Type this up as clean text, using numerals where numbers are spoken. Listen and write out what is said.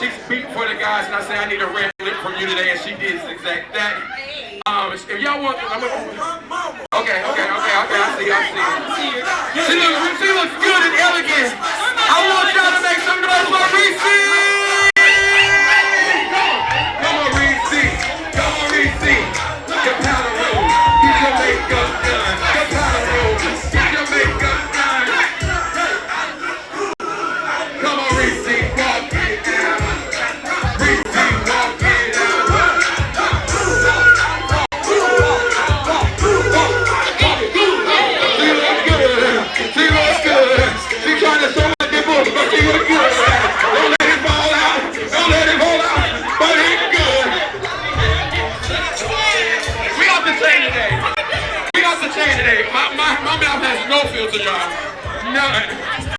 She's beating for the guys, and I say I need a red lip from you today, and she did exact that. If y'all want, I'm gonna. Okay. I see. She looks good and elegant.